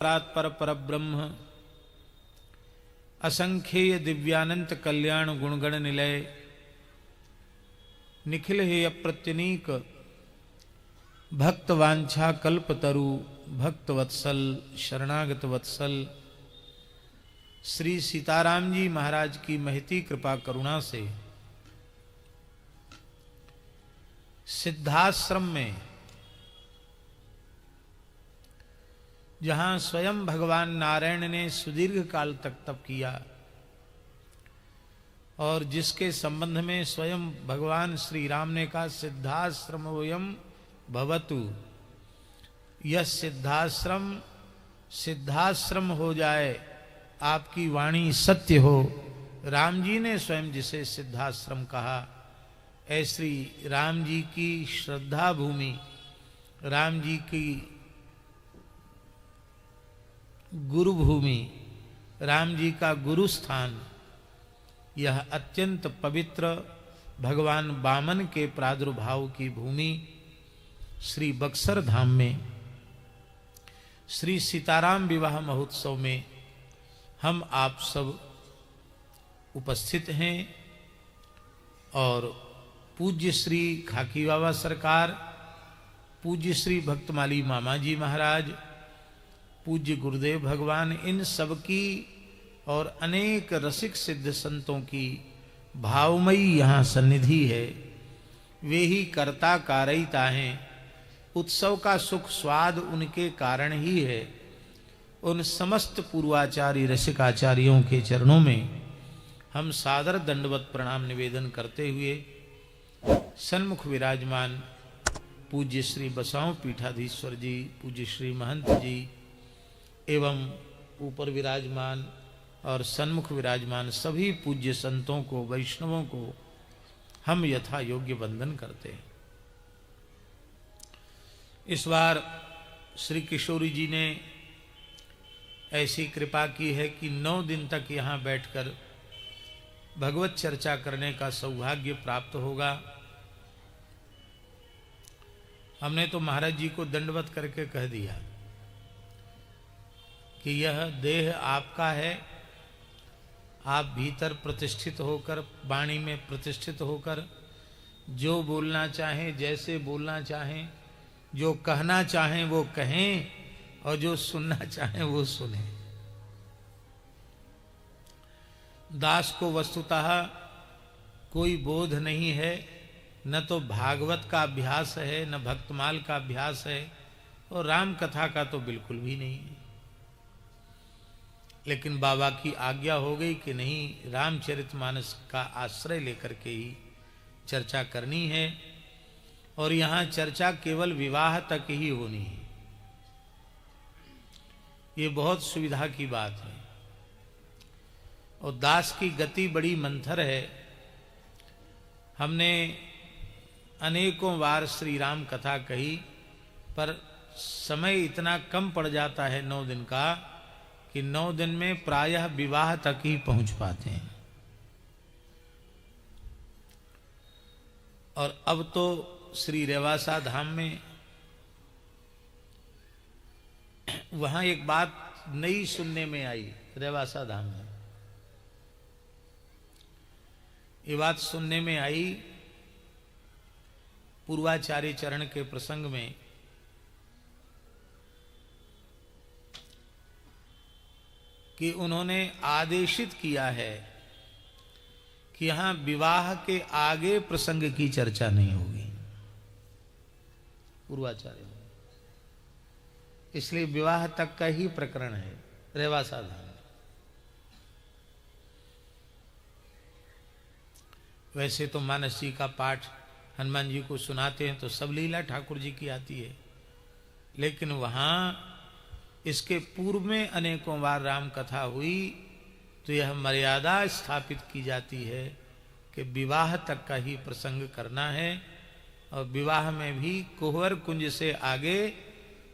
पर परब्रह्म असंख्येय दिव्यानंत कल्याण गुणगण निलय निखिल हेय प्रत्यनीक भक्त वांछा कल्पतरु भक्त वत्सल शरणागत वत्सल श्री सीताराम जी महाराज की महती कृपा करुणा से सिद्धाश्रम में, जहां स्वयं भगवान नारायण ने सुदीर्घ काल तक तप किया और जिसके संबंध में स्वयं भगवान श्री राम ने कहा सिद्धाश्रम वयम भवतु, यह सिद्धाश्रम सिद्धाश्रम हो जाए, आपकी वाणी सत्य हो। राम जी ने स्वयं जिसे सिद्धाश्रम कहा, ऐसी राम जी की श्रद्धा भूमि, राम जी की गुरु भूमि, राम जी का गुरु स्थान, यह अत्यंत पवित्र भगवान वामन के प्रादुर्भाव की भूमि श्री बक्सर धाम में श्री सीताराम विवाह महोत्सव में हम आप सब उपस्थित हैं और पूज्य श्री खाकी बाबा सरकार, पूज्य श्री भक्तमाली मामा जी महाराज, पूज्य गुरुदेव भगवान, इन सब की और अनेक रसिक सिद्ध संतों की भावमयी यहाँ सन्निधि है। वे ही कर्ता कारयिता हैं। उत्सव का सुख स्वाद उनके कारण ही है। उन समस्त पूर्वाचार्य रसिकाचार्यों के चरणों में हम सादर दंडवत प्रणाम निवेदन करते हुए सन्मुख विराजमान पूज्य श्री बसाओं पीठाधीश्वर जी, पूज्य श्री महंत जी एवं ऊपर विराजमान और सन्मुख विराजमान सभी पूज्य संतों को, वैष्णवों को हम यथा योग्य वंदन करते हैं। इस बार श्री किशोरी जी ने ऐसी कृपा की है कि 9 दिन तक यहाँ बैठकर भगवत चर्चा करने का सौभाग्य प्राप्त होगा। हमने तो महाराज जी को दंडवत करके कह दिया कि यह देह आपका है, आप भीतर प्रतिष्ठित होकर, वाणी में प्रतिष्ठित होकर जो बोलना चाहें, जैसे बोलना चाहें, जो कहना चाहें वो कहें और जो सुनना चाहें वो सुने। दास को वस्तुतः कोई बोध नहीं है, न तो भागवत का अभ्यास है, न भक्तमाल का अभ्यास है और राम कथा का तो बिल्कुल भी नहीं है। लेकिन बाबा की आज्ञा हो गई कि नहीं, रामचरितमानस का आश्रय लेकर के ही चर्चा करनी है और यहाँ चर्चा केवल विवाह तक ही होनी है। ये बहुत सुविधा की बात है और दास की गति बड़ी मंथर है। हमने अनेकों बार श्री राम कथा कही पर समय इतना कम पड़ जाता है 9 दिन का कि 9 दिन में प्रायः विवाह तक ही पहुंच पाते हैं। और अब तो श्री रेवासा धाम में वहां एक बात नई सुनने में आई। रेवासा धाम में ये बात सुनने में आई पूर्वाचार्य चरण के प्रसंग में कि उन्होंने आदेशित किया है कि यहां विवाह के आगे प्रसंग की चर्चा नहीं होगी। पूर्वाचार्य, इसलिए विवाह तक का ही प्रकरण है रेवासा धाम। वैसे तो मानस जी का पाठ हनुमान जी को सुनाते हैं तो सब लीला ठाकुर जी की आती है, लेकिन वहां इसके पूर्व में अनेकों बार राम कथा हुई तो यह मर्यादा स्थापित की जाती है कि विवाह तक का ही प्रसंग करना है और विवाह में भी कोहर कुंज से आगे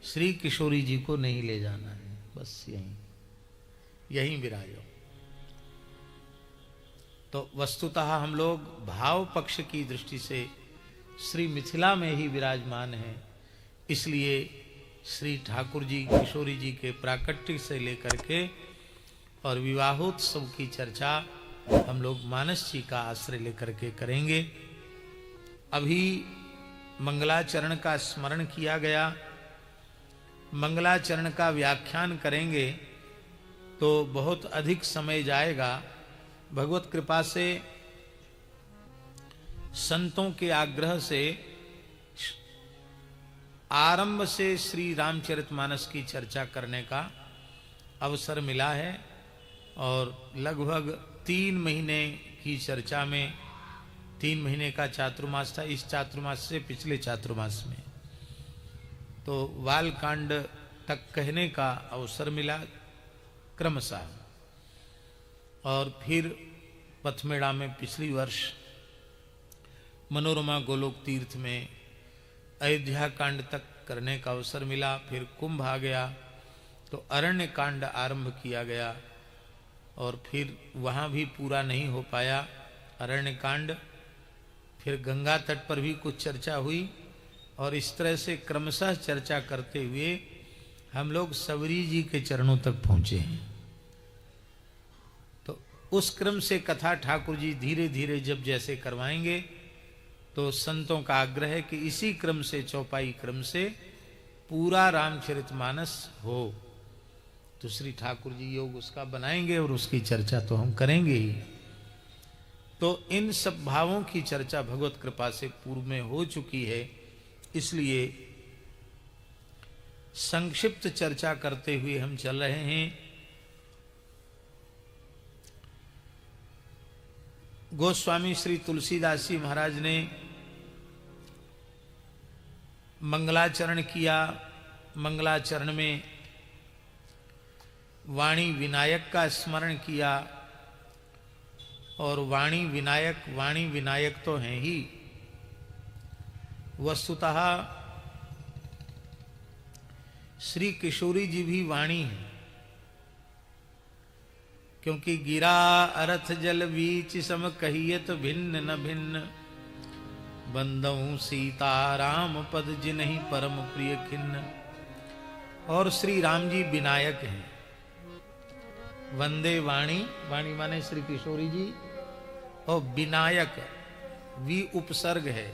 श्री किशोरी जी को नहीं ले जाना है। बस यहीं विराजो। तो वस्तुतः हम लोग भाव पक्ष की दृष्टि से श्री मिथिला में ही विराजमान हैं, इसलिए श्री ठाकुर जी किशोरी जी के प्राकट्य से लेकर के और विवाहोत्सव की चर्चा हम लोग मानस जी का आश्रय लेकर के करेंगे। अभी मंगलाचरण का स्मरण किया गया, मंगलाचरण का व्याख्यान करेंगे तो बहुत अधिक समय जाएगा। भगवत कृपा से संतों के आग्रह से आरंभ से श्री रामचरितमानस की चर्चा करने का अवसर मिला है और लगभग 3 महीने की चर्चा में 3 महीने का चातुर्मास था, इस चातुर्मास से पिछले चातुर्मास में तो बालकांड तक कहने का अवसर मिला क्रमशः। और फिर पथमेड़ा में पिछली वर्ष मनोरमा गोलोक तीर्थ में अयोध्या कांड तक करने का अवसर मिला। फिर कुंभ आ गया तो अरण्य कांड आरंभ किया गया और फिर वहाँ भी पूरा नहीं हो पाया अरण्य कांड। फिर गंगा तट पर भी कुछ चर्चा हुई और इस तरह से क्रमशः चर्चा करते हुए हम लोग सबरी जी के चरणों तक पहुँचे हैं। तो उस क्रम से कथा ठाकुर जी धीरे धीरे जब जैसे करवाएंगे तो संतों का आग्रह है कि इसी क्रम से चौपाई क्रम से पूरा रामचरितमानस हो। तो श्री ठाकुर जी योग उसका बनाएंगे और उसकी चर्चा तो हम करेंगे ही। तो इन सब भावों की चर्चा भगवत कृपा से पूर्व में हो चुकी है, इसलिए संक्षिप्त चर्चा करते हुए हम चल रहे हैं। गोस्वामी श्री तुलसीदास जी महाराज ने मंगलाचरण किया। मंगलाचरण में वाणी विनायक का स्मरण किया और वाणी विनायक तो हैं ही। वस्तुतः श्री किशोरी जी भी वाणी है, क्योंकि गिरा अरथ जल बीच सम कहियत भिन्न न भिन्न, बंदऊ सीता राम पद जिन्हि परम प्रिय खिन्न। और श्री राम जी विनायक हैं। वंदे वाणी, वाणी माने श्री किशोरी जी, और विनायक वी उपसर्ग है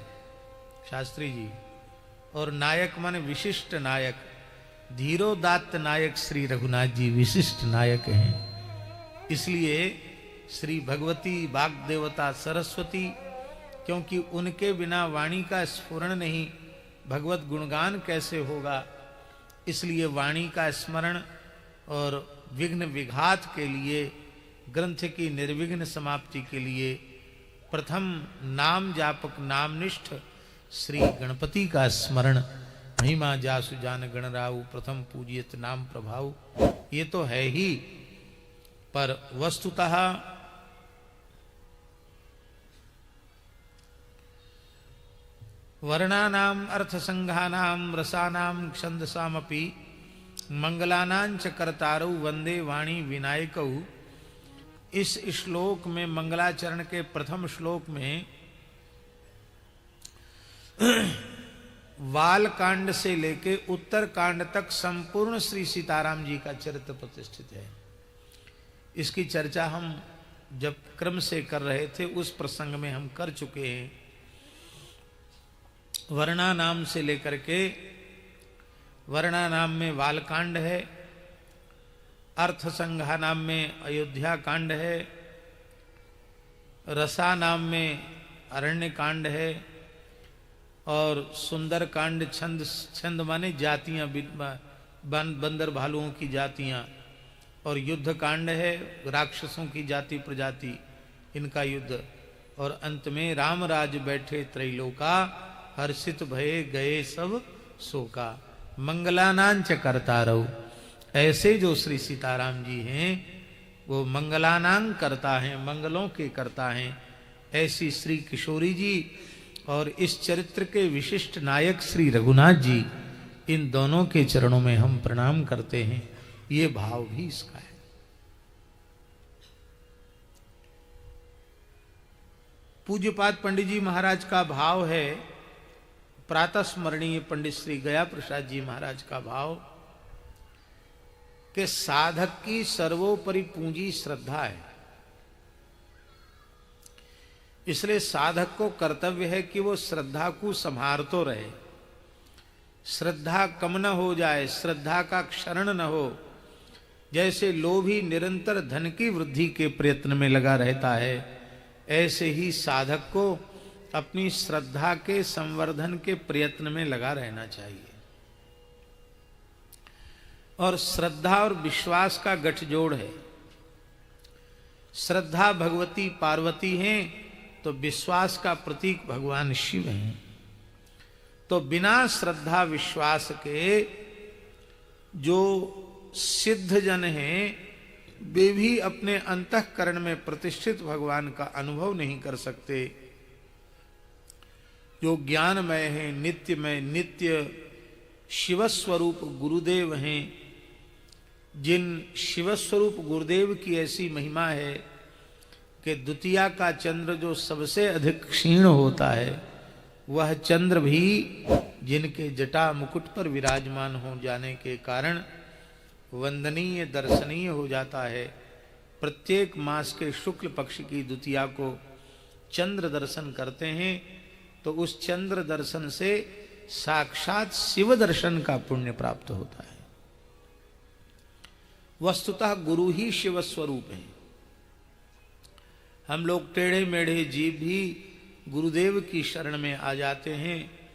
शास्त्री जी, और नायक माने विशिष्ट नायक, धीरोदात्त नायक श्री रघुनाथ जी विशिष्ट नायक हैं। इसलिए श्री भगवती वाग देवता सरस्वती, क्योंकि उनके बिना वाणी का स्फुरण नहीं, भगवत गुणगान कैसे होगा, इसलिए वाणी का स्मरण और विघ्न विघात के लिए, ग्रंथ की निर्विघ्न समाप्ति के लिए प्रथम नाम जापक नामनिष्ठ श्री गणपति का स्मरण। महिमा जासु जान गण राउ, प्रथम पूजियत नाम प्रभाव, ये तो है ही। पर वस्तुतः वर्णानाम अर्थसंघानाम रसानाम छंदसामपि मंगलानांच कर्तारौ वंदे वाणी विनायकौ। इस श्लोक में, मंगलाचरण के प्रथम श्लोक में वाल कांड से लेके उत्तर कांड तक संपूर्ण श्री सीताराम जी का चरित्र प्रतिष्ठित है। इसकी चर्चा हम जब क्रम से कर रहे थे उस प्रसंग में हम कर चुके हैं। वर्णा नाम से लेकर के, वर्णा नाम में वालकांड है, अर्थ संघा नाम में अयोध्या कांड है, रसा नाम में अरण्य कांड है, और सुंदर कांड छंद माने जातियां, बंदर भालुओं की जातियां, और युद्ध कांड है राक्षसों की जाति प्रजाति, इनका युद्ध, और अंत में राम राज बैठे त्रैलोका, हर्षित भये गए सब शोका, मंगलानांच कर्तारौ। ऐसे जो श्री सीताराम जी हैं वो मंगलानां करता हैं, मंगलों के करता हैं। ऐसी श्री किशोरी जी और इस चरित्र के विशिष्ट नायक श्री रघुनाथ जी, इन दोनों के चरणों में हम प्रणाम करते हैं। ये भाव भी इसका है। पूज्यपाद पंडित जी महाराज का भाव है प्रातः स्मरणीय पंडित श्री गया प्रसाद जी महाराज का भाव कि साधक की सर्वोपरि पूंजी श्रद्धा है। इसलिए साधक को कर्तव्य है कि वो श्रद्धा को संभारतो रहे, श्रद्धा कम न हो जाए, श्रद्धा का क्षरण न हो। जैसे लोभी निरंतर धन की वृद्धि के प्रयत्न में लगा रहता है, ऐसे ही साधक को अपनी श्रद्धा के संवर्धन के प्रयत्न में लगा रहना चाहिए। और श्रद्धा और विश्वास का गठजोड़ है। श्रद्धा भगवती पार्वती हैं, तो विश्वास का प्रतीक भगवान शिव हैं। तो बिना श्रद्धा विश्वास के जो सिद्ध जन हैं, वे भी अपने अंतःकरण में प्रतिष्ठित भगवान का अनुभव नहीं कर सकते। जो ज्ञानमय है, नित्यमय, नित्य शिवस्वरूप गुरुदेव हैं, जिन शिवस्वरूप गुरुदेव की ऐसी महिमा है कि द्वितीया का चंद्र जो सबसे अधिक क्षीण होता है, वह चंद्र भी जिनके जटा मुकुट पर विराजमान हो जाने के कारण वंदनीय दर्शनीय हो जाता है। प्रत्येक मास के शुक्ल पक्ष की द्वितीया को चंद्र दर्शन करते हैं, तो उस चंद्र दर्शन से साक्षात शिव दर्शन का पुण्य प्राप्त होता है। वस्तुतः गुरु ही शिव स्वरूप है। हम लोग टेढ़े मेढ़े जीव भी गुरुदेव की शरण में आ जाते हैं,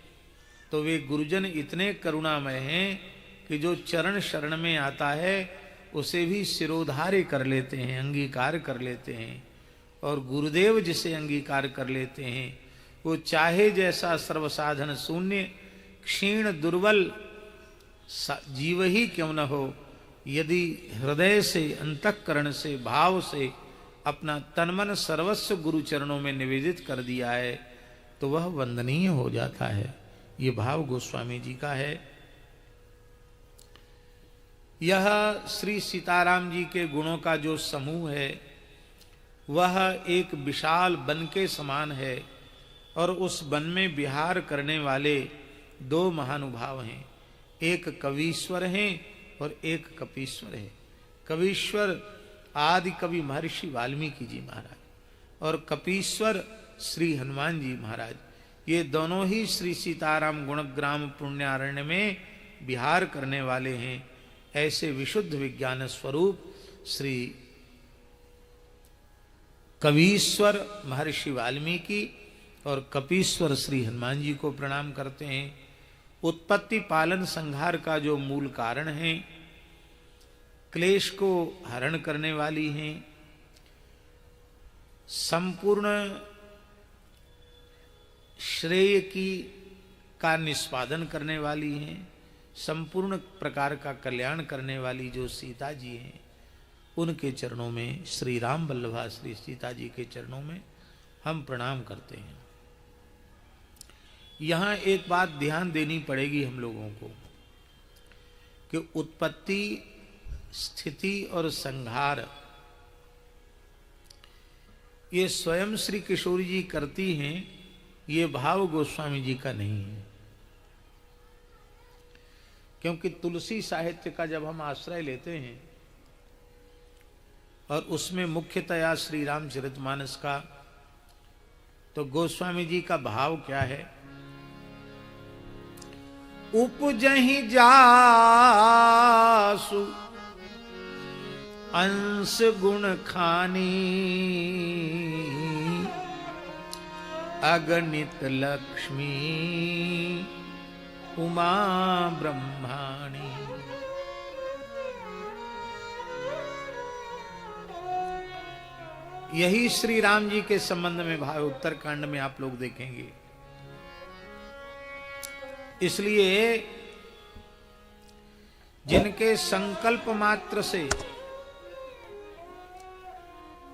तो वे गुरुजन इतने करुणामय हैं कि जो चरण शरण में आता है उसे भी सिरोधार्य कर लेते हैं, अंगीकार कर लेते हैं। और गुरुदेव जिसे अंगीकार कर लेते हैं, वो चाहे जैसा सर्वसाधन शून्य क्षीण दुर्बल जीव ही क्यों न हो, यदि हृदय से, अंतःकरण से, भाव से अपना तनमन सर्वस्व गुरु चरणों में निवेदित कर दिया है, तो वह वंदनीय हो जाता है। ये भाव गोस्वामी जी का है। यह श्री सीताराम जी के गुणों का जो समूह है, वह एक विशाल वन के समान है। और उस वन में विहार करने वाले दो महानुभाव हैं, एक कवीश्वर हैं और एक कपीश्वर है। कवीश्वर आदि कवि महर्षि वाल्मीकि जी महाराज, और कपीश्वर श्री हनुमान जी महाराज। ये दोनों ही श्री सीताराम गुणग्राम पुण्यारण्य में विहार करने वाले हैं। ऐसे विशुद्ध विज्ञान स्वरूप श्री कवीश्वर महर्षि वाल्मीकि और कपीश्वर श्री हनुमान जी को प्रणाम करते हैं। उत्पत्ति पालन संहार का जो मूल कारण है, क्लेश को हरण करने वाली हैं, संपूर्ण श्रेय का निष्पादन करने वाली हैं, संपूर्ण प्रकार का कल्याण करने वाली जो सीता जी हैं, उनके चरणों में, श्री राम वल्लभा श्री सीता जी के चरणों में हम प्रणाम करते हैं। यहाँ एक बात ध्यान देनी पड़ेगी हम लोगों को कि उत्पत्ति, स्थिति और संहार ये स्वयं श्री किशोरी जी करती हैं, ये भाव गोस्वामी जी का नहीं है। क्योंकि तुलसी साहित्य का जब हम आश्रय लेते हैं और उसमें मुख्यतया श्री रामचरितमानस का, तो गोस्वामी जी का भाव क्या है? उपजहि जासु अंश गुण खानी, अगणित लक्ष्मी उमा ब्रह्माणी। यही श्री राम जी के संबंध में भाव उत्तरकांड में आप लोग देखेंगे। इसलिए जिनके संकल्प मात्र से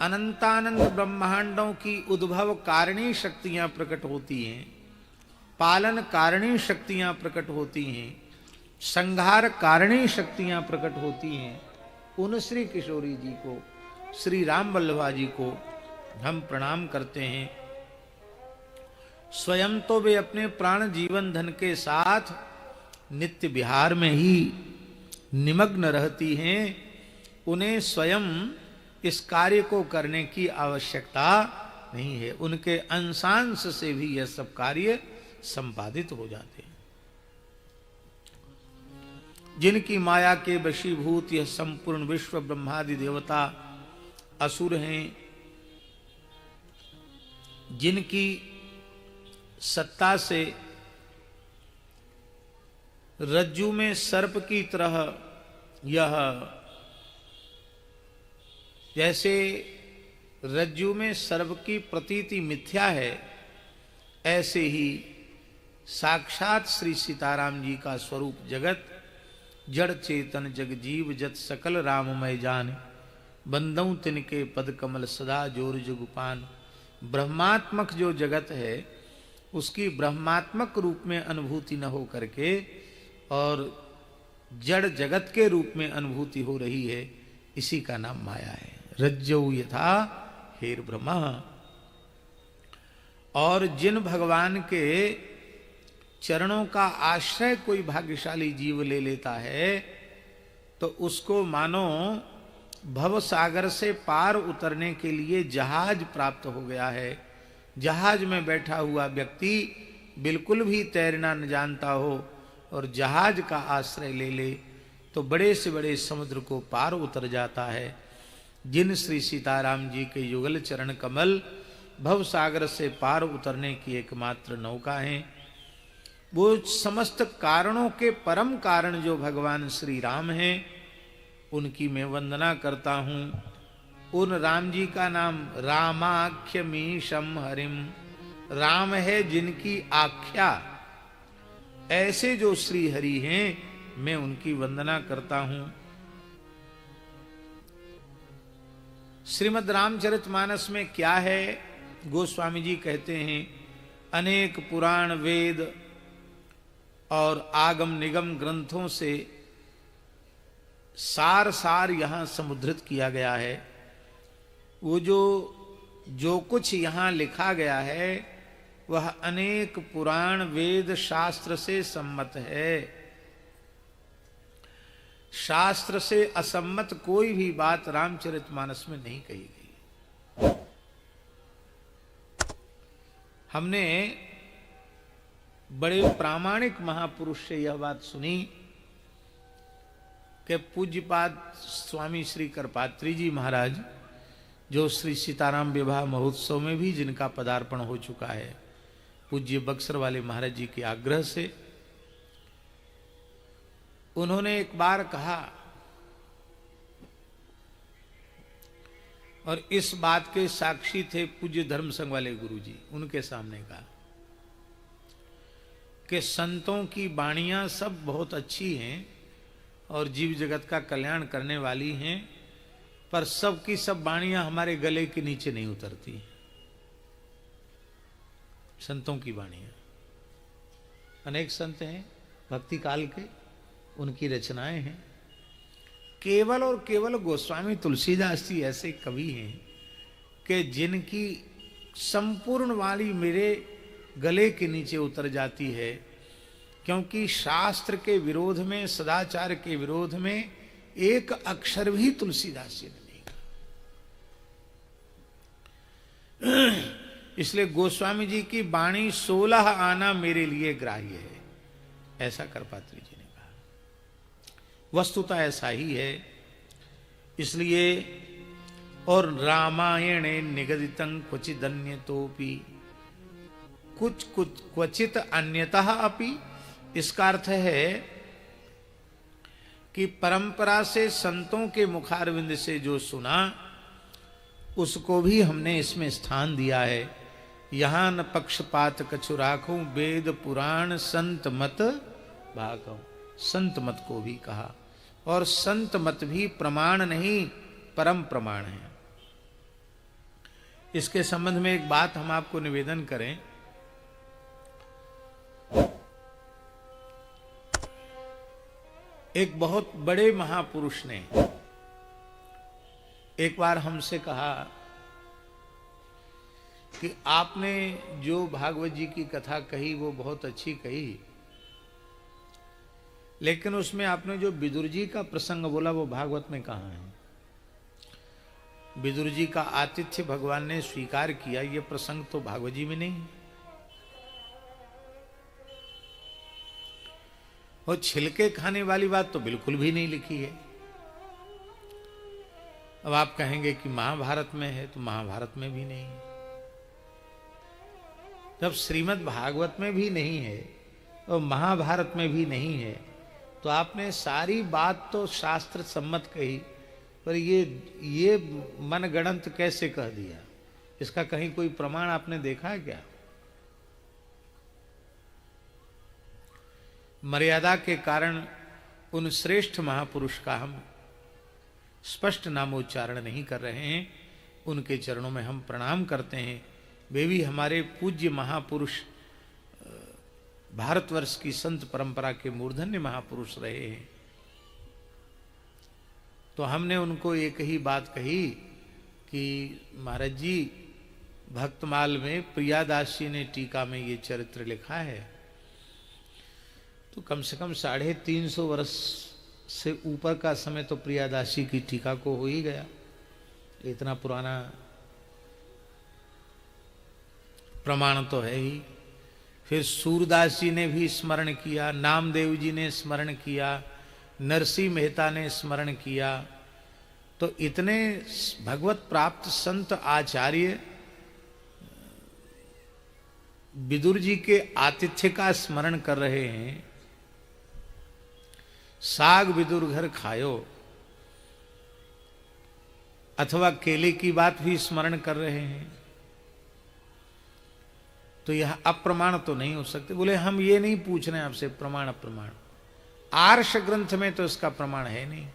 अनंतानंद ब्रह्मांडों की उद्भव कारिणी शक्तियां प्रकट होती हैं, पालन कारिणी शक्तियां प्रकट होती हैं, संहार कारिणी शक्तियां प्रकट होती हैं, उन श्री किशोरी जी को, श्री राम वल्लभा जी को हम प्रणाम करते हैं। स्वयं तो वे अपने प्राण जीवन धन के साथ नित्य विहार में ही निमग्न रहती हैं, उन्हें स्वयं इस कार्य को करने की आवश्यकता नहीं है। उनके अंशांश से भी यह सब कार्य संपादित हो जाते हैं। जिनकी माया के वशीभूत यह संपूर्ण विश्व ब्रह्मादि देवता असुर हैं, जिनकी सत्ता से रज्जु में सर्प की तरह यह, जैसे रज्जु में सर्प की प्रतीति मिथ्या है, ऐसे ही साक्षात श्री सीताराम जी का स्वरूप जगत जड़ चेतन जग जीव जत सकल राममय जान, बंदऊ तिनके पद कमल सदा जोर जुगुपान। ब्रह्मात्मक जो जगत है उसकी ब्रह्मात्मक रूप में अनुभूति न हो करके और जड़ जगत के रूप में अनुभूति हो रही है, इसी का नाम माया है। रज्जौ यथा हेर ब्रह्मा। और जिन भगवान के चरणों का आश्रय कोई भाग्यशाली जीव ले लेता है तो उसको मानो भव सागर से पार उतरने के लिए जहाज प्राप्त हो गया है। जहाज में बैठा हुआ व्यक्ति बिल्कुल भी तैरना न जानता हो और जहाज का आश्रय ले ले तो बड़े से बड़े समुद्र को पार उतर जाता है। जिन श्री सीताराम जी के युगल चरण कमल भव सागर से पार उतरने की एकमात्र नौका हैं, वो समस्त कारणों के परम कारण जो भगवान श्री राम हैं, उनकी मैं वंदना करता हूँ। उन राम जी का नाम रामाख्यमीशम हरिम, राम है जिनकी आख्या, ऐसे जो श्री हरि हैं मैं उनकी वंदना करता हूँ। श्रीमद् रामचरितमानस में क्या है, गोस्वामी जी कहते हैं अनेक पुराण वेद और आगम निगम ग्रंथों से सार सार यहाँ समुद्रित किया गया है। वो जो कुछ यहाँ लिखा गया है वह अनेक पुराण वेद शास्त्र से सम्मत है। शास्त्र से असम्मत कोई भी बात रामचरितमानस में नहीं कही गई। हमने बड़े प्रामाणिक महापुरुष से यह बात सुनी कि पूज्यपाद स्वामी श्री करपात्री जी महाराज, जो श्री सीताराम विवाह महोत्सव में भी जिनका पदार्पण हो चुका है, पूज्य बक्सर वाले महाराज जी के आग्रह से, उन्होंने एक बार कहा और इस बात के साक्षी थे पूज्य धर्म संघ वाले गुरु जी, उनके सामने कहा कि संतों की वाणियां सब बहुत अच्छी हैं और जीव जगत का कल्याण करने वाली हैं, पर सब की सब वाणियां हमारे गले के नीचे नहीं उतरती। संतों की वाणियां, अनेक संत हैं भक्ति काल के, उनकी रचनाएं हैं। केवल और केवल गोस्वामी तुलसीदास जी ऐसे कवि हैं कि जिनकी संपूर्ण वाणी मेरे गले के नीचे उतर जाती है, क्योंकि शास्त्र के विरोध में, सदाचार के विरोध में एक अक्षर भी तुलसीदास जी ने नहीं कहा। इसलिए गोस्वामी जी की वाणी 16 आना मेरे लिए ग्राह्य है, ऐसा करपात्री जी ने कहा। वस्तुतः ऐसा ही है। इसलिए और रामायणे निगदितं क्वचिदन्यतोपि, कुछ कुछ क्वचित अन्यतः अपि, इसका अर्थ है कि परंपरा से संतों के मुखारविंद से जो सुना उसको भी हमने इसमें स्थान दिया है। यहां न पक्षपात कछु राखूं, वेद पुराण संत मत भागूं। संत मत को भी कहा, और संत मत भी प्रमाण नहीं परम प्रमाण है। इसके संबंध में एक बात हम आपको निवेदन करें। एक बहुत बड़े महापुरुष ने एक बार हमसे कहा कि आपने जो भागवत जी की कथा कही वो बहुत अच्छी कही, लेकिन उसमें आपने जो विदुर जी का प्रसंग बोला वो भागवत में कहाँ है? विदुर जी का आतिथ्य भगवान ने स्वीकार किया, ये प्रसंग तो भागवत जी में नहीं है। और छिलके खाने वाली बात तो बिल्कुल भी नहीं लिखी है। अब आप कहेंगे कि महाभारत में है, तो महाभारत में भी नहीं है। जब श्रीमद् भागवत में भी नहीं है और महाभारत में भी नहीं है, तो आपने सारी बात तो शास्त्र सम्मत कही, पर ये मनगढ़ंत कैसे कह दिया? इसका कहीं कोई प्रमाण आपने देखा है क्या? मर्यादा के कारण उन श्रेष्ठ महापुरुष का हम स्पष्ट नामोच्चारण नहीं कर रहे हैं। उनके चरणों में हम प्रणाम करते हैं। वे भी हमारे पूज्य महापुरुष, भारतवर्ष की संत परंपरा के मूर्धन्य महापुरुष रहे हैं। तो हमने उनको एक ही बात कही कि महाराज जी, भक्तमाल में प्रियादास जी ने टीका में ये चरित्र लिखा है, तो कम से कम 350 वर्ष से ऊपर का समय तो प्रियादास जी की टीका को हो ही गया। इतना पुराना प्रमाण तो है ही। फिर सूरदास जी ने भी स्मरण किया, नामदेव जी ने स्मरण किया, नरसिंह मेहता ने स्मरण किया। तो इतने भगवत प्राप्त संत आचार्य विदुर जी के आतिथ्य का स्मरण कर रहे हैं। साग विदुर घर खायो, अथवा केले की बात भी स्मरण कर रहे हैं, तो यह अप्रमाण तो नहीं हो सकते। बोले हम ये नहीं पूछ रहे हैं आपसे प्रमाण अप्रमाण, आर्ष ग्रंथ में तो इसका प्रमाण है नहीं।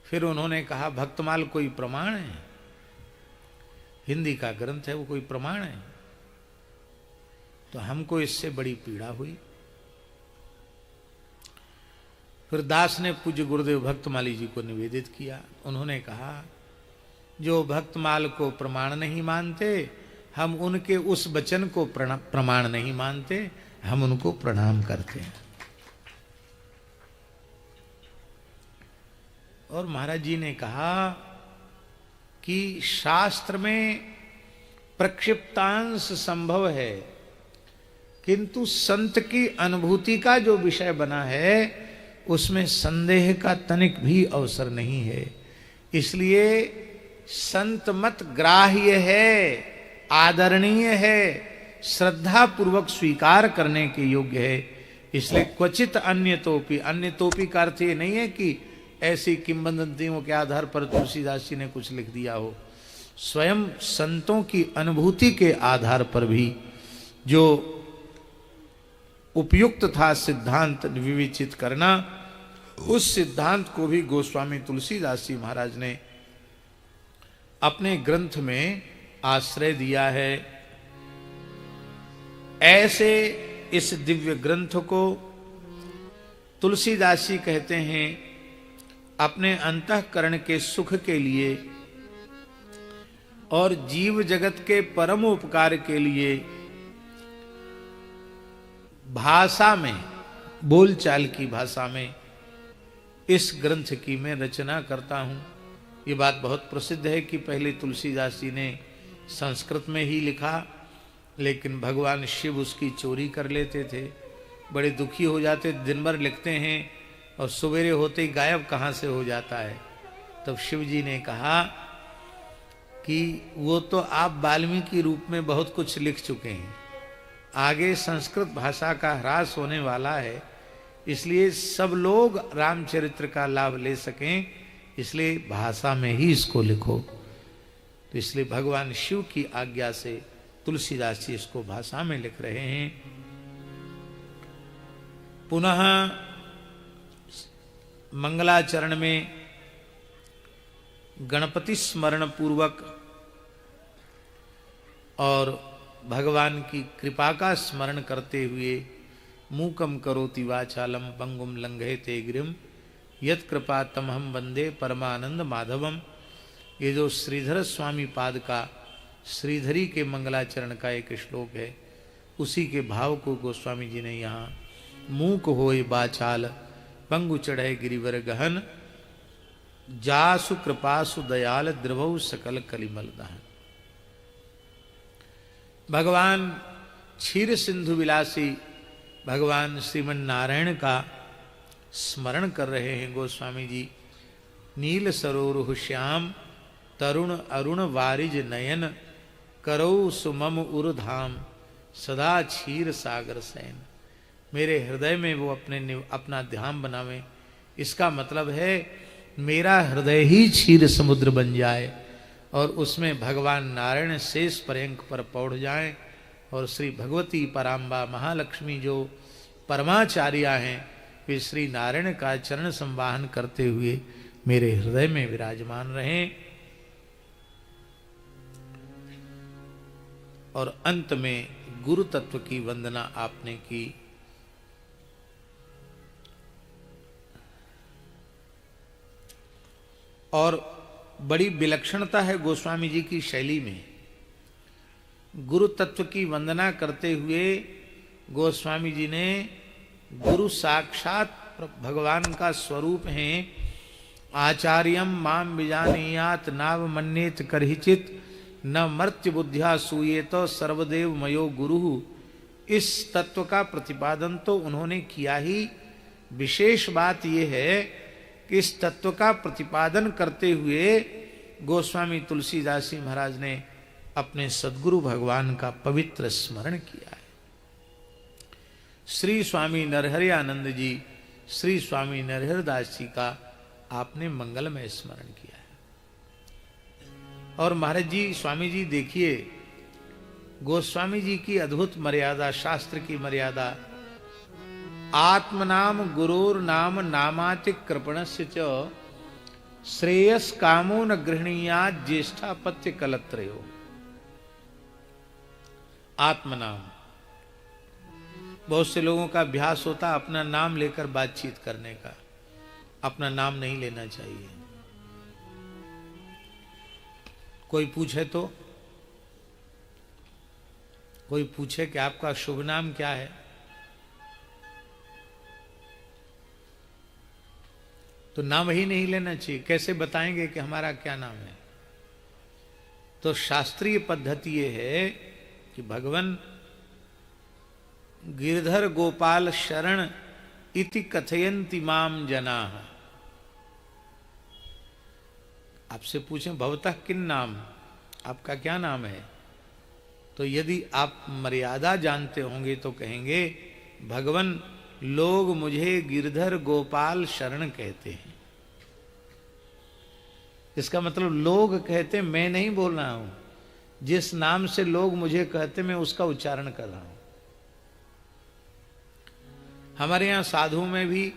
फिर उन्होंने कहा भक्तमाल कोई प्रमाण है? हिंदी का ग्रंथ है, वो कोई प्रमाण है? तो हमको इससे बड़ी पीड़ा हुई। फिर दास ने पूज्य गुरुदेव भक्तमाली जी को निवेदित किया। उन्होंने कहा जो भक्तमाल को प्रमाण नहीं मानते, हम उनके उस वचन को प्रमाण नहीं मानते, हम उनको प्रणाम करते हैं। और महाराज जी ने कहा कि शास्त्र में प्रक्षिप्तांश संभव है, किंतु संत की अनुभूति का जो विषय बना है उसमें संदेह का तनिक भी अवसर नहीं है। इसलिए संत मत ग्राह्य है, आदरणीय है, श्रद्धा पूर्वक स्वीकार करने के योग्य है। इसलिए क्वचित अन्यतोपि, अन्यतोपि का अर्थ ये नहीं है कि ऐसी किंवदंतियों के आधार पर तुलसीदास जी ने कुछ लिख दिया हो। स्वयं संतों की अनुभूति के आधार पर भी जो उपयुक्त था सिद्धांत विवेचित करना, उस सिद्धांत को भी गोस्वामी तुलसीदास जी महाराज ने अपने ग्रंथ में आश्रय दिया है। ऐसे इस दिव्य ग्रंथ को तुलसीदास जी कहते हैं अपने अंतःकरण के सुख के लिए और जीव जगत के परम उपकार के लिए भाषा में, बोलचाल की भाषा में इस ग्रंथ की मैं रचना करता हूं। ये बात बहुत प्रसिद्ध है कि पहले तुलसीदास जी ने संस्कृत में ही लिखा, लेकिन भगवान शिव उसकी चोरी कर लेते थे। बड़े दुखी हो जाते, दिन भर लिखते हैं और सवेरे होते ही गायब कहाँ से हो जाता है। तब शिव जी ने कहा कि वो तो आप वाल्मीकि रूप में बहुत कुछ लिख चुके हैं, आगे संस्कृत भाषा का ह्रास होने वाला है, इसलिए सब लोग रामचरित्र का लाभ ले सकें, इसलिए भाषा में ही इसको लिखो। तो इसलिए भगवान शिव की आज्ञा से तुलसीदास जी इसको भाषा में लिख रहे हैं। पुनः मंगलाचरण में गणपति स्मरण पूर्वक और भगवान की कृपा का स्मरण करते हुए मूकम करोति वाचालम पंगुम लंघयते गिरिम यत् कृपा तमहम वंदे परमानंद माधवम, ये जो श्रीधर स्वामी पाद का श्रीधरी के मंगलाचरण का एक श्लोक है, उसी के भाव को गोस्वामी जी ने यहाँ मूक होए बाचाल पंगु चढ़े गिरिवर गहन जासु कृपासु दयाल द्रवौ सकल कलिमल दहन। भगवान क्षीर सिंधु विलासी भगवान श्रीमन नारायण का स्मरण कर रहे हैं गोस्वामी जी। नील सरोरुह श्याम तरुण अरुण वारिज नयन करौ सुमम उर्धाम सदा क्षीर सागर सैन। मेरे हृदय में वो अपना ध्यान बनावे। इसका मतलब है मेरा हृदय ही क्षीर समुद्र बन जाए और उसमें भगवान नारायण शेष पर्यंक पर पौड़ जाएं और श्री भगवती पराम्बा महालक्ष्मी जो परमाचार्या हैं वे श्री नारायण का चरण संवाहन करते हुए मेरे हृदय में विराजमान रहें। और अंत में गुरु तत्व की वंदना आपने की। और बड़ी विलक्षणता है गोस्वामी जी की शैली में। गुरु तत्व की वंदना करते हुए गोस्वामी जी ने गुरु साक्षात भगवान का स्वरूप हैं। आचार्यम माम विजानीयात नाव मन्येत करहिचित न मर्त्य बुद्धिया सूये तो सर्वदेव मयो गुरु। इस तत्व का प्रतिपादन तो उन्होंने किया ही। विशेष बात यह है कि इस तत्व का प्रतिपादन करते हुए गोस्वामी तुलसीदास जी महाराज ने अपने सद्गुरु भगवान का पवित्र स्मरण किया है। श्री स्वामी नरहरि आनंद जी, श्री स्वामी नरहरि दास जी का आपने मंगलमय स्मरण किया है। और महाराज जी, स्वामी जी देखिए, गोस्वामी जी की अद्भुत मर्यादा, शास्त्र की मर्यादा। आत्मनाम गुरुर नाम नामातिक कृपणस्य च श्रेयस कामो न गृहणीयात् ज्येष्ठापत्य कलत्रयो। आत्मनाम, बहुत से लोगों का अभ्यास होता अपना नाम लेकर बातचीत करने का। अपना नाम नहीं लेना चाहिए। कोई पूछे तो, कोई पूछे कि आपका शुभ नाम क्या है, तो नाम ही नहीं लेना चाहिए। कैसे बताएंगे कि हमारा क्या नाम है? तो शास्त्रीय पद्धति ये है कि भगवान गिरधर गोपाल शरण इति कथयन्ति माम जनाः। आपसे पूछें भवतः किन नाम, आपका क्या नाम है, तो यदि आप मर्यादा जानते होंगे तो कहेंगे भगवान लोग मुझे गिरधर गोपाल शरण कहते हैं। इसका मतलब लोग कहते, मैं नहीं बोल रहा हूं। जिस नाम से लोग मुझे कहते मैं उसका उच्चारण कर रहा हूं। हमारे यहां साधु में भी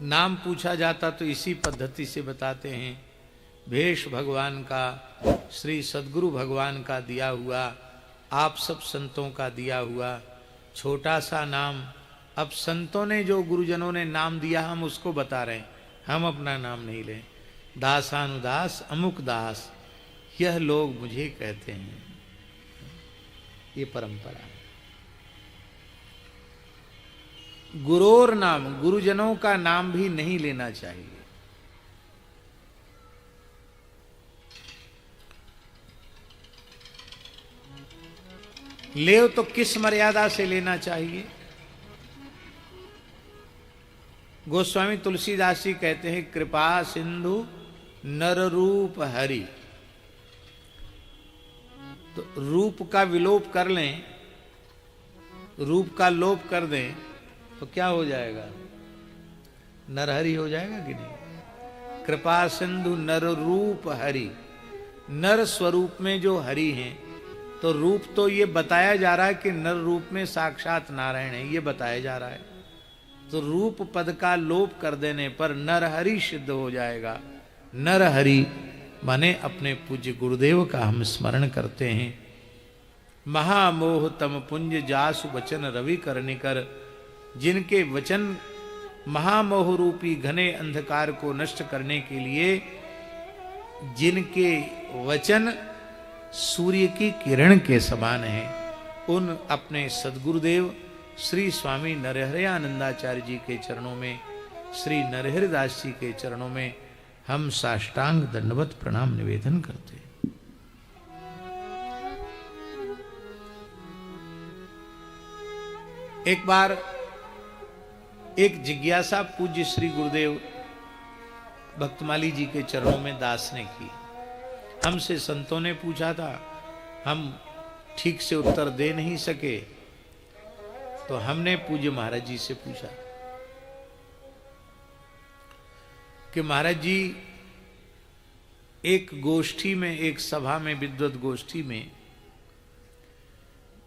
नाम पूछा जाता तो इसी पद्धति से बताते हैं। भेष भगवान का, श्री सद्गुरु भगवान का दिया हुआ, आप सब संतों का दिया हुआ छोटा सा नाम। अब संतों ने जो गुरुजनों ने नाम दिया हम उसको बता रहे हैं, हम अपना नाम नहीं लें। दासानुदास अमुक दास यह लोग मुझे कहते हैं, ये परंपरा है। गुरोर नाम, गुरुजनों का नाम भी नहीं लेना चाहिए। ले तो किस मर्यादा से लेना चाहिए? गोस्वामी तुलसीदास जी कहते हैं कृपा सिंधु नर रूप हरि। तो रूप का विलोप कर लें, रूप का लोप कर दें तो क्या हो जाएगा? नरहरि हो जाएगा कि नहीं? कृपा सिंधु नर रूप हरि, नर स्वरूप में जो हरि हैं, तो रूप तो ये बताया जा रहा है कि नर रूप में साक्षात नारायण है, ये बताया जा रहा है। तो रूप पद का लोप कर देने पर नरहरि सिद्ध हो जाएगा। नरहरि माने अपने पूज्य गुरुदेव का हम स्मरण करते हैं। महामोह तम पुंज जासु वचन रवि करनिकर, जिनके वचन महामोह रूपी घने अंधकार को नष्ट करने के लिए जिनके वचन सूर्य की किरण के समान हैं, उन अपने सद्गुरुदेव श्री स्वामी नरहरियानंदाचार्य जी के चरणों में, श्री नरहरिदास जी के चरणों में हम साष्टांग दंडवत प्रणाम निवेदन करते हैं। एक बार एक जिज्ञासा पूज्य श्री गुरुदेव भक्तमाली जी के चरणों में दास ने की। हमसे संतों ने पूछा था, हम ठीक से उत्तर दे नहीं सके, तो हमने पूज्य महाराज जी से पूछा कि महाराज जी, एक गोष्ठी में, एक सभा में, विद्वत गोष्ठी में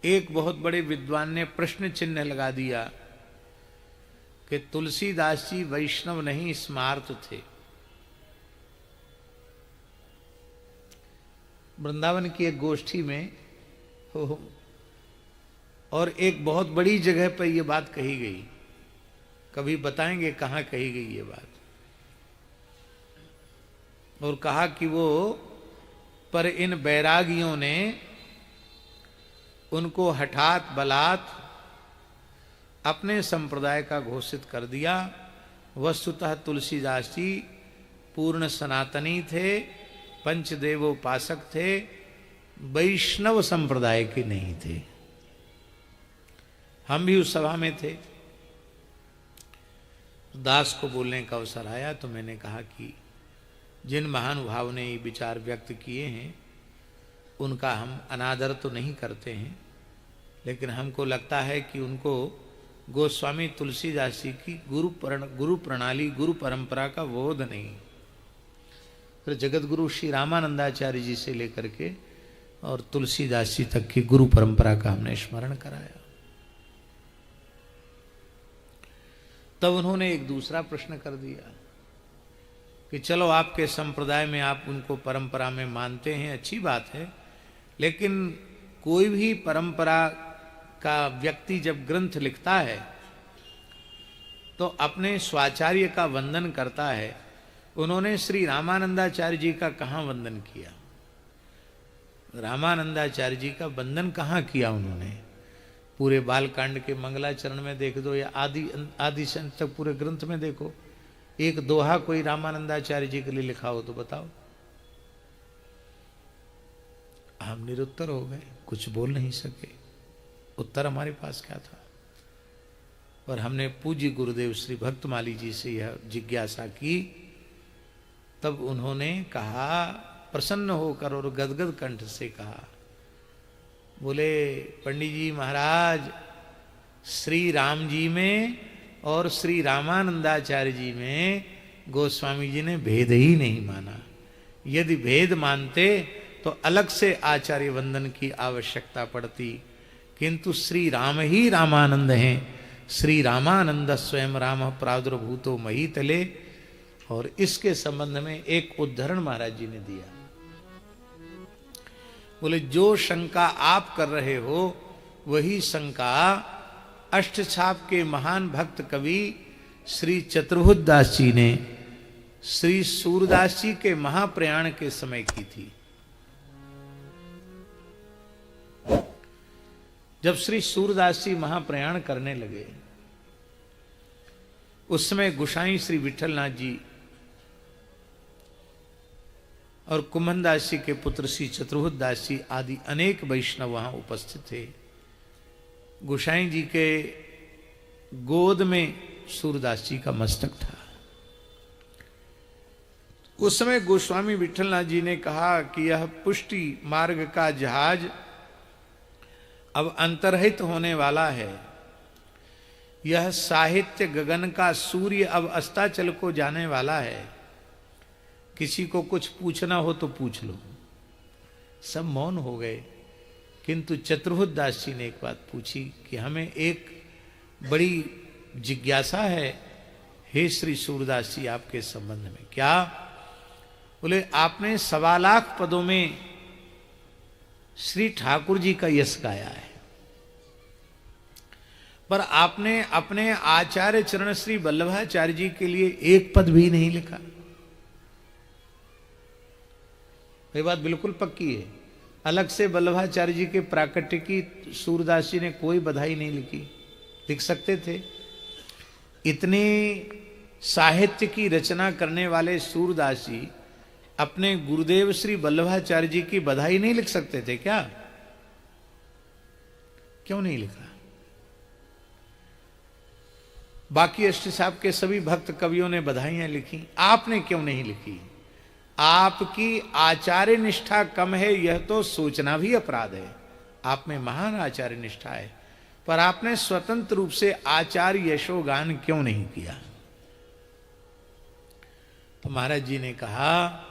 एक बहुत बड़े विद्वान ने प्रश्न चिन्ह लगा दिया कि तुलसीदास जी वैष्णव नहीं स्मार्त थे। वृंदावन की एक गोष्ठी में हो, और एक बहुत बड़ी जगह पर यह बात कही गई। कभी बताएंगे कहां कही गई ये बात। और कहा कि वो पर इन बैरागियों ने उनको हठात बलात् अपने संप्रदाय का घोषित कर दिया। वस्तुतः तुलसीदास जी पूर्ण सनातनी थे, पंचदेवोपासक थे, वैष्णव संप्रदाय के नहीं थे। हम भी उस सभा में थे। दास को बोलने का अवसर आया तो मैंने कहा कि जिन महानुभाव ने ये विचार व्यक्त किए हैं उनका हम अनादर तो नहीं करते हैं, लेकिन हमको लगता है कि उनको गोस्वामी तुलसीदास जी की गुरु प्रणाली, गुरु परंपरा का बोध नहीं। फिर जगत गुरु श्री रामानंदाचार्य जी से लेकर के और तुलसीदास जी तक की गुरु परंपरा का हमने स्मरण कराया। तब उन्होंने एक दूसरा प्रश्न कर दिया कि चलो आपके संप्रदाय में आप उनको परंपरा में मानते हैं, अच्छी बात है, लेकिन कोई भी परंपरा का व्यक्ति जब ग्रंथ लिखता है तो अपने स्वाचार्य का वंदन करता है। उन्होंने श्री रामानंदाचार्य जी का कहाँ वंदन किया? रामानंदाचार्य जी का वंदन कहाँ किया उन्होंने? पूरे बालकांड के मंगलाचरण में देख दो या आदि संत तक पूरे ग्रंथ में देखो, एक दोहा कोई रामानंदाचार्य जी के लिए लिखा हो तो बताओ। हम निरुत्तर हो गए, कुछ बोल नहीं सके। उत्तर हमारे पास क्या था? पर हमने पूज्य गुरुदेव श्री भक्तमाली जी से यह जिज्ञासा की। तब उन्होंने कहा, प्रसन्न होकर और गदगद कंठ से कहा, बोले पंडित जी महाराज, श्री राम जी में और श्री रामानंदाचार्य जी में गोस्वामी जी ने भेद ही नहीं माना। यदि भेद मानते तो अलग से आचार्य वंदन की आवश्यकता पड़ती, किंतु श्री राम ही रामानंद हैं। श्री रामानंद स्वयं राम प्रादुर्भूतो महीतले। और इसके संबंध में एक उद्धरण महाराज जी ने दिया। बोले जो शंका आप कर रहे हो वही शंका अष्टछाप के महान भक्त कवि श्री चतुर्भुजदास जी ने श्री सूरदास जी के महाप्रयाण के समय की थी। जब श्री सूरदास जी महाप्रयाण करने लगे उस समय गोसाई श्री विठलनाथ जी और कुंभनदास जी के पुत्र श्री चतुर्भुजदास जी आदि अनेक वैष्णव वहां उपस्थित थे। गोसाई जी के गोद में सूरदास जी का मस्तक था। उस समय गोस्वामी विठलनाथ जी ने कहा कि यह पुष्टि मार्ग का जहाज अब अंतर्हित होने वाला है। यह साहित्य गगन का सूर्य अब अस्ताचल को जाने वाला है। किसी को कुछ पूछना हो तो पूछ लो। सब मौन हो गए, किंतु चतुर्भुजदास जी ने एक बात पूछी कि हमें एक बड़ी जिज्ञासा है हे श्री सूरदास जी आपके संबंध में। क्या? बोले आपने 1.25 लाख पदों में श्री ठाकुर जी का यश गाया है, पर आपने अपने आचार्य चरण श्री वल्लभाचार्य जी के लिए एक पद भी नहीं लिखा। ये बात बिल्कुल पक्की है। अलग से वल्लभाचार्य जी के प्राकट्य की सूरदास जी ने कोई बधाई नहीं लिखी, लिख सकते थे। इतनी साहित्य की रचना करने वाले सूरदास जी अपने गुरुदेव श्री वल्लभाचार्य जी की बधाई नहीं लिख सकते थे क्या? क्यों नहीं लिखा? बाकी अष्ट साहब के सभी भक्त कवियों ने बधाइयां लिखी, आपने क्यों नहीं लिखी? आपकी आचार्य निष्ठा कम है यह तो सोचना भी अपराध है। आप में महान आचार्य निष्ठा है, पर आपने स्वतंत्र रूप से आचार्य यशोगान क्यों नहीं किया? तो महाराज जी ने कहा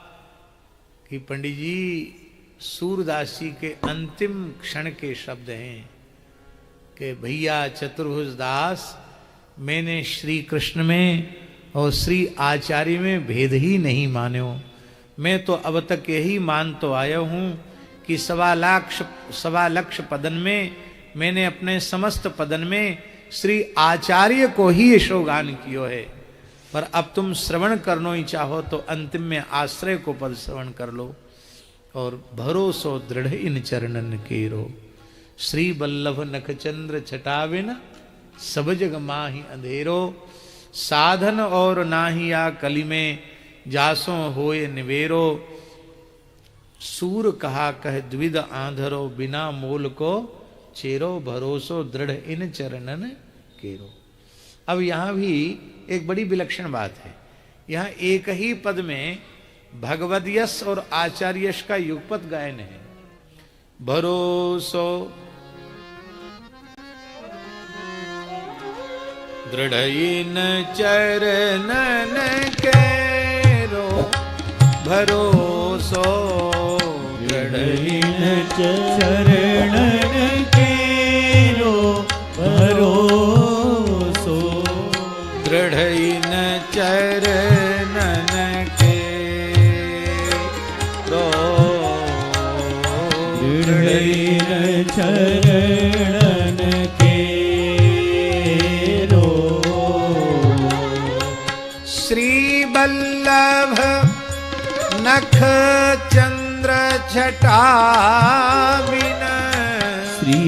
कि पंडित जी, सूरदास जी के अंतिम क्षण के शब्द हैं कि भैया चतुर्भुज दास, मैंने श्री कृष्ण में और श्री आचार्य में भेद ही नहीं मान्यो। मैं तो अब तक यही मान तो आया हूं कि 1.25 लक्ष पदन में मैंने अपने समस्त पदन में श्री आचार्य को ही यशोगान कियो है। पर अब तुम श्रवण करनो ही चाहो तो अंतिम में आश्रय को पद श्रवण कर लो। और भरोसो दृढ़ इन चरणन केरो, श्री बल्लभ नखचंद्र छटाविन सब जग माही अंधेरो। साधन और नाहिया कली में जासो होए निवेरो। सूर कहा कह द्विध आंधरो, बिना मोल को चेरो। भरोसो दृढ़ इन चरणन केरो। अब यहां भी एक बड़ी विलक्षण बात है। यहां एक ही पद में भगवदयश और आचार्यश का युगपद गायन है। भरोसो दृढ़ इन चरणन केरो। भरोसो दृढ़ इन चरणन केरो। भरोसो दृढ़ इन चरणन केरो। दृढ़ इन चरणन केरो। श्री बल्लभ नख चंद्र छटाविन। श्री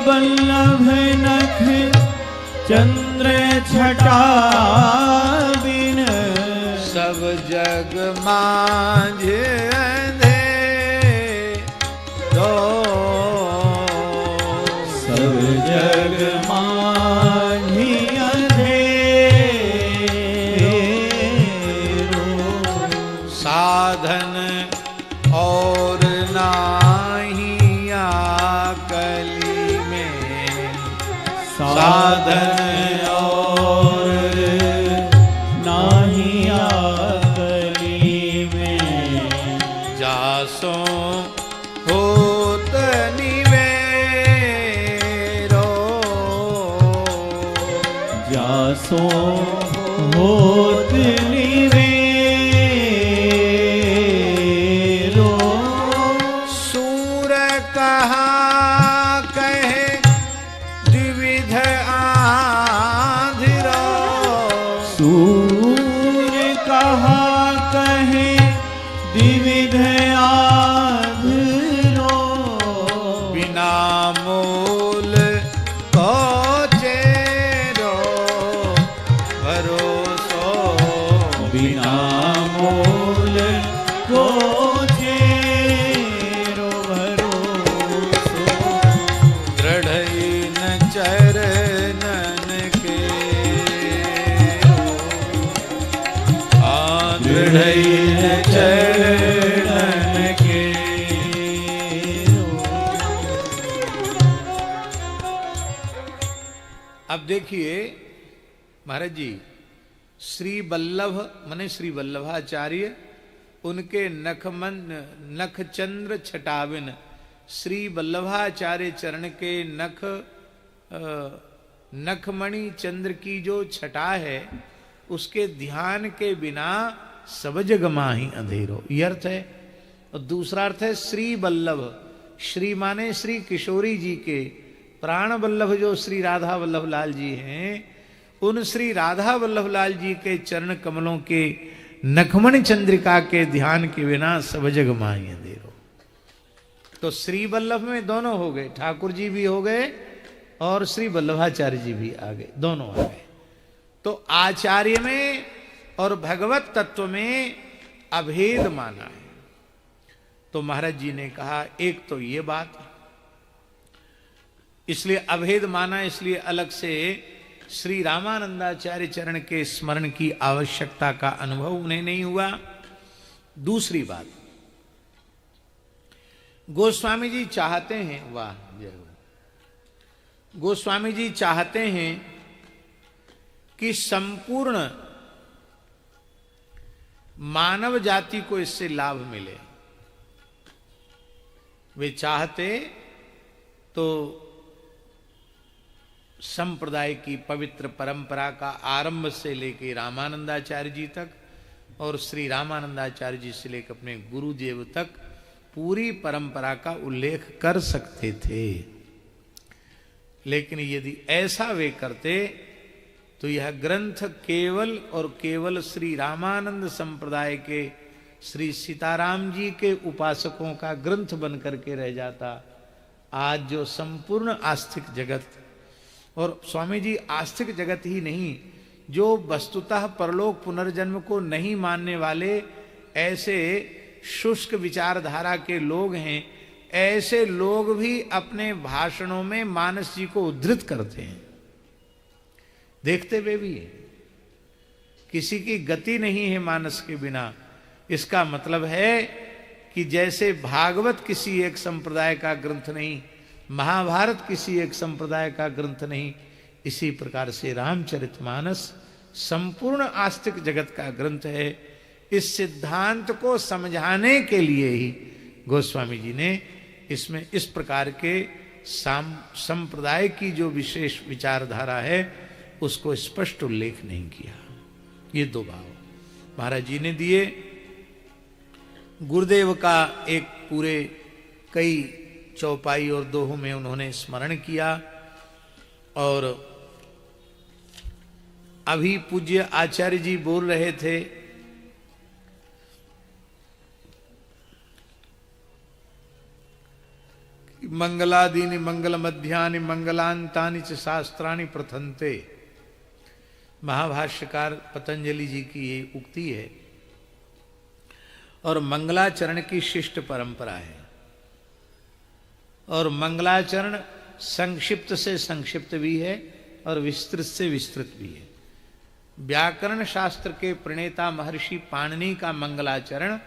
बल्लभ नख चंद्र छटाविन। सब जग मांझ अंधेरो। सब जग मांझि अंधेरो। साधन और नाहिया कली में। साधन और नाहिया कली में। जासो होत निवेरो। जासो होत निवेरो। सूर कहा कहे द्विविध आंधिरो। सूर कहा कहे द्विविध आंधिरो। बिना मोल को चेरो। भरोसो बिना मोल को चेरो। भरोसो दृढ़ इन चरणन केरो। दृढ़ इन चरणन केरो। अब देखिए महाराज जी, श्री वल्लभ माने श्री वल्लभाचार्य, उनके नख चंद्र छटाविन। श्री वल्लभाचार्य चरण के नखमणि चंद्र की जो छटा है, उसके ध्यान के बिना सब जग माही अंधेरो, ये अर्थ है। और दूसरा अर्थ है श्री वल्लभ। श्री माने श्री किशोरी जी के प्राण वल्लभ जो श्री राधा वल्लभ लाल जी हैं, उन श्री राधा वल्लभ लाल जी के चरण कमलों के नखमण चंद्रिका के ध्यान के बिना सब जग माही अंधेरो। तो श्री वल्लभ में दोनों हो गए, ठाकुर जी भी हो गए और श्री वल्लभाचार्य जी भी आ गए, दोनों आ गए। तो आचार्य में और भगवत तत्व में अभेद माना है। तो महाराज जी ने कहा एक तो ये बात, इसलिए अभेद माना, इसलिए अलग से श्री रामानंदाचार्य चरण के स्मरण की आवश्यकता का अनुभव उन्हें नहीं हुआ। दूसरी बात, गोस्वामी जी चाहते हैं, वाह जय हो, गोस्वामी जी चाहते हैं कि संपूर्ण मानव जाति को इससे लाभ मिले। वे चाहते तो संप्रदाय की पवित्र परंपरा का आरंभ से लेकर रामानंदाचार्य जी तक और श्री रामानंदाचार्य जी से लेकर अपने गुरुदेव तक पूरी परंपरा का उल्लेख कर सकते थे। लेकिन यदि ऐसा वे करते तो यह ग्रंथ केवल और केवल श्री रामानंद संप्रदाय के श्री सीताराम जी के उपासकों का ग्रंथ बन करके रह जाता। आज जो संपूर्ण आस्तिक जगत, और स्वामी जी आस्तिक जगत ही नहीं, जो वस्तुतः परलोक पुनर्जन्म को नहीं मानने वाले ऐसे शुष्क विचारधारा के लोग हैं, ऐसे लोग भी अपने भाषणों में मानस जी को उद्धृत करते हैं। देखते हुए भी किसी की गति नहीं है मानस के बिना। इसका मतलब है कि जैसे भागवत किसी एक संप्रदाय का ग्रंथ नहीं, महाभारत किसी एक संप्रदाय का ग्रंथ नहीं, इसी प्रकार से रामचरितमानस संपूर्ण आस्तिक जगत का ग्रंथ है। इस सिद्धांत को समझाने के लिए ही गोस्वामी जी ने इसमें इस प्रकार के संप्रदाय की जो विशेष विचारधारा है उसको स्पष्ट उल्लेख नहीं किया। ये दो भाव महाराज जी ने दिए। गुरुदेव का एक पूरे कई चौपाई और दोहों में उन्होंने स्मरण किया। और अभी पूज्य आचार्य जी बोल रहे थे मंगलादीनि मंगल मध्यानि मंगलांतानि च शास्त्राणि प्रथन्ते। महाभाष्यकार पतंजलि जी की ये उक्ति है और मंगलाचरण की शिष्ट परंपरा है। और मंगलाचरण संक्षिप्त से संक्षिप्त भी है और विस्तृत से विस्तृत भी है। व्याकरण शास्त्र के प्रणेता महर्षि पाणिनि का मंगलाचरण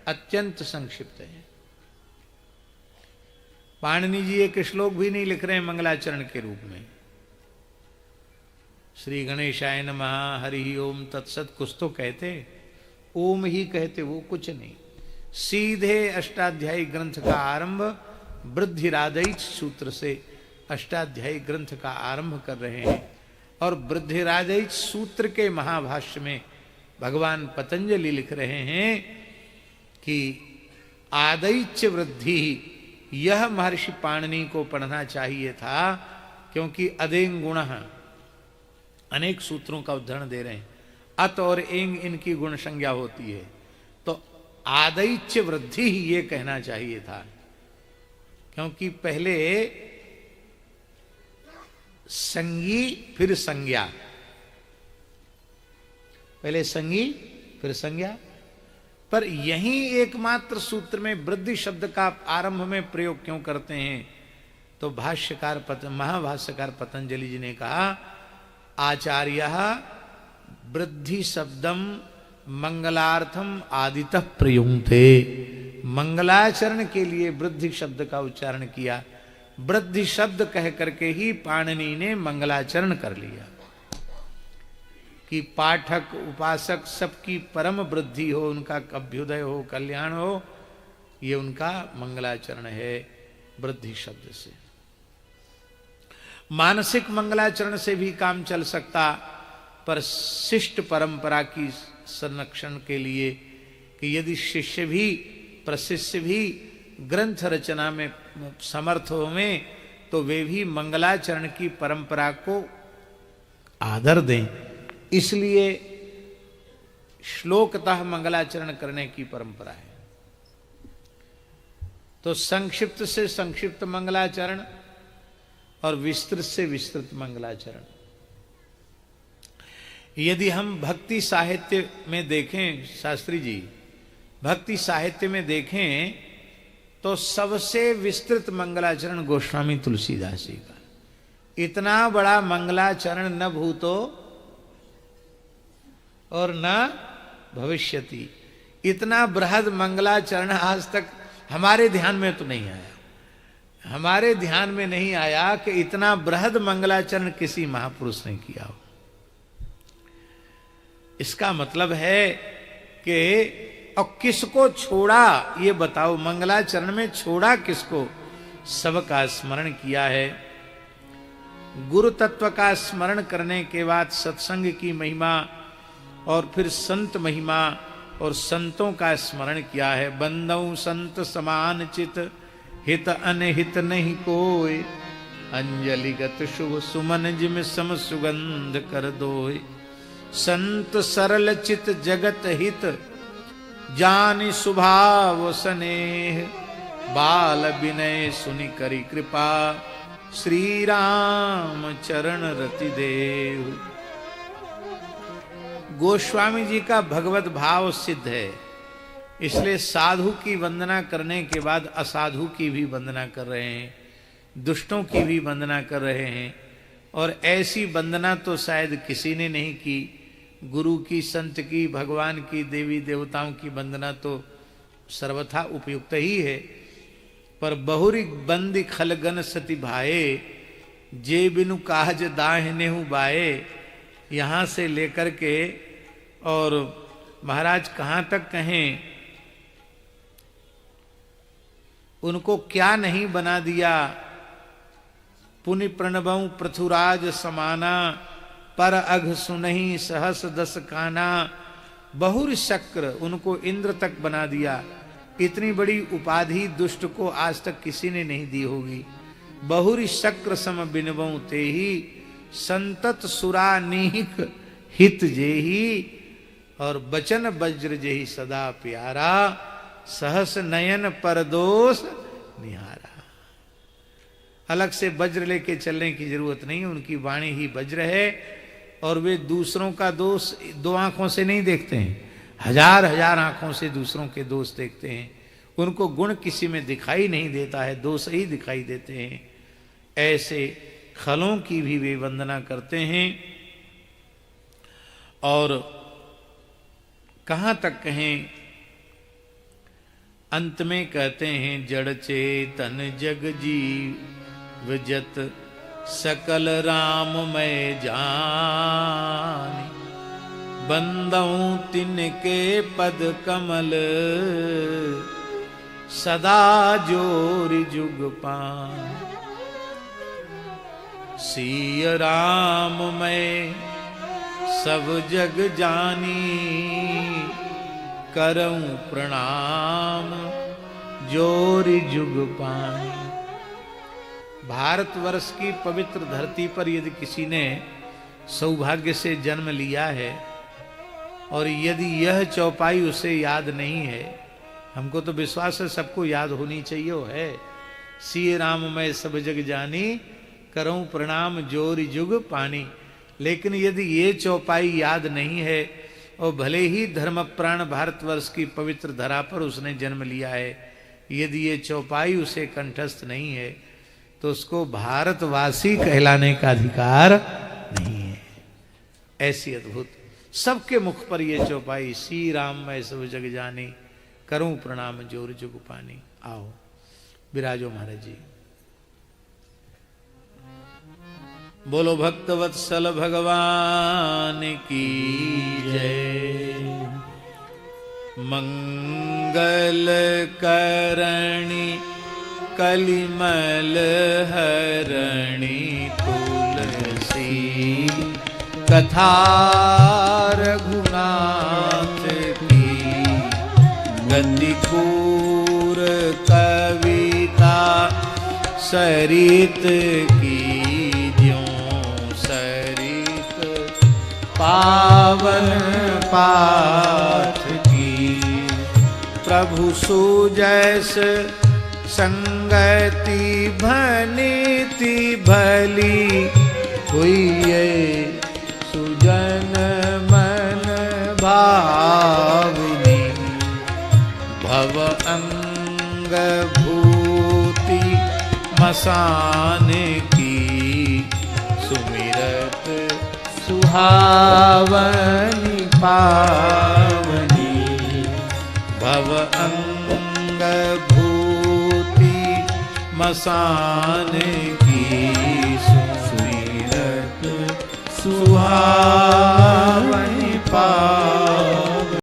अत्यंत संक्षिप्त है। पाणिनि जी एक श्लोक भी नहीं लिख रहे हैं मंगलाचरण के रूप में। श्री गणेशाय नमः, हरि ओम तत्सत कुछ तो कहते, ओम ही कहते, वो कुछ नहीं। सीधे अष्टाध्यायी ग्रंथ का आरंभ वृद्धिरादैच सूत्र से अष्टाध्यायी ग्रंथ का आरंभ कर रहे हैं। और वृद्धिरादैच सूत्र के महाभाष्य में भगवान पतंजलि लिख रहे हैं कि आदैच्य वृद्धि, यह महर्षि पाणिनि को पढ़ना चाहिए था, क्योंकि अदेंग गुण, अनेक सूत्रों का उदाहरण दे रहे हैं, अत और एंग इनकी गुण संज्ञा होती है, तो आदैच्य वृद्धि ही ये कहना चाहिए था। क्योंकि पहले संगी फिर संज्ञा, पहले संगी फिर संज्ञा। पर यही एकमात्र सूत्र में वृद्धि शब्द का आरंभ में प्रयोग क्यों करते हैं? तो भाष्यकार महाभाष्यकार पतंजलि जी ने कहा आचार्यः वृद्धि शब्दम मंगलार्थम आदितः प्रयुंक्ते। मंगलाचरण के लिए वृद्धि शब्द का उच्चारण किया। वृद्धि शब्द कह करके ही पाणिनि ने मंगलाचरण कर लिया कि पाठक उपासक सबकी परम वृद्धि हो, उनका अभ्युदय हो, कल्याण हो, ये उनका मंगलाचरण है वृद्धि शब्द से। मानसिक मंगलाचरण से भी काम चल सकता, पर शिष्ट परंपरा की संरक्षण के लिए कि यदि शिष्य भी प्रशिष्य भी ग्रंथ रचना में समर्थ हो में, तो वे भी मंगलाचरण की परंपरा को आदर दें। इसलिए श्लोकतः मंगलाचरण करने की परंपरा है। तो संक्षिप्त से संक्षिप्त मंगलाचरण और विस्तृत से विस्तृत मंगलाचरण। यदि हम भक्ति साहित्य में देखें, शास्त्री जी, भक्ति साहित्य में देखें तो सबसे विस्तृत मंगलाचरण गोस्वामी तुलसीदास जी का। इतना बड़ा मंगलाचरण न भूतो और न भविष्यति। इतना बृहद मंगलाचरण आज तक हमारे ध्यान में तो नहीं आया। हमारे ध्यान में नहीं आया कि इतना बृहद मंगलाचरण किसी महापुरुष ने किया हो। इसका मतलब है कि और किसको छोड़ा ये बताओ, मंगलाचरण में छोड़ा किसको? सबका स्मरण किया है। गुरु तत्व का स्मरण करने के बाद सत्संग की महिमा और फिर संत महिमा और संतों का स्मरण किया है। बंदौ संत समान चित, हित अनहित नहीं कोय, अंजलिगत शुभ सुमन जिम सम सुगंध कर दोय। संत सरल चित जगत हित, जानि सुभाव स्नेह, बाल विनय सुनि करी कृपा, श्री राम चरण रति देव। गोस्वामी जी का भगवत भाव सिद्ध है, इसलिए साधु की वंदना करने के बाद असाधु की भी वंदना कर रहे हैं, दुष्टों की भी वंदना कर रहे हैं। और ऐसी वंदना तो शायद किसी ने नहीं की। गुरु की, संत की, भगवान की, देवी देवताओं की वंदना तो सर्वथा उपयुक्त ही है। पर बहुरी बंदी खलगन सती भाए, जे बिनु काज दाहिनेहु बाए। यहाँ से लेकर के और महाराज कहाँ तक कहें, उनको क्या नहीं बना दिया। पुनि प्रणवं पृथुराज समाना, पर अघ सुनहि सहस दस काना। बहुर शक्र, उनको इंद्र तक बना दिया। इतनी बड़ी उपाधि दुष्ट को आज तक किसी ने नहीं दी होगी। बहुरी शक्र सम बिनवं तेहि, संतत सुरा नीक हित जेहि। और बचन वज्र जेहि सदा प्यारा, सहस नयन परदोष निहारा। अलग से वज्र लेके चलने की जरूरत नहीं, उनकी वाणी ही वज्र है। और वे दूसरों का दोष दो आंखों से नहीं देखते हैं, हजार हजार आंखों से दूसरों के दोष देखते हैं। उनको गुण किसी में दिखाई नहीं देता है, दोष ही दिखाई देते हैं। ऐसे खलों की भी वे वंदना करते हैं। और कहाँ तक कहें, अंत में कहते हैं, जड़ चेतन जग जीव जत, सकल राम मैं जानी। बंदऊं तिनके पद कमल, सदा जोरि जुग पान। सिय राम मैं सब जग जानी, करऊं प्रणाम जोरि जुग पानी। भारतवर्ष की पवित्र धरती पर यदि किसी ने सौभाग्य से जन्म लिया है और यदि यह चौपाई उसे याद नहीं है, हमको तो विश्वास है सबको याद होनी चाहिए, वो है। सिय राम मैं सब जग जानी, करऊं प्रणाम जोरि जुग पानी। लेकिन यदि ये चौपाई याद नहीं है और भले ही धर्म प्राण भारतवर्ष की पवित्र धरा पर उसने जन्म लिया है, यदि ये चौपाई उसे कंठस्थ नहीं है तो उसको भारतवासी कहलाने का अधिकार नहीं है। ऐसी अद्भुत, सबके मुख पर ये चौपाई, श्री राम मैं सब जग जानी, करूं प्रणाम जोर जुग पानी। आओ विराजो महाराज जी। बोलो भक्तवत्सल भगवान की जय। मंगल करणी कलिमल हरणी, तुलसी कथा रघुनाथ की। गतिकूर कविता सरित की, ज्यों सरित पा पावन पाठ की। प्रभु सुजैस संगति भनीति भली, हुई सुजन मन भावनी। भव अंग भूति मसान की, सुमिरत सुहावनी पावनी। भव अंग भूति मसान की, सुमिरत सुहावनी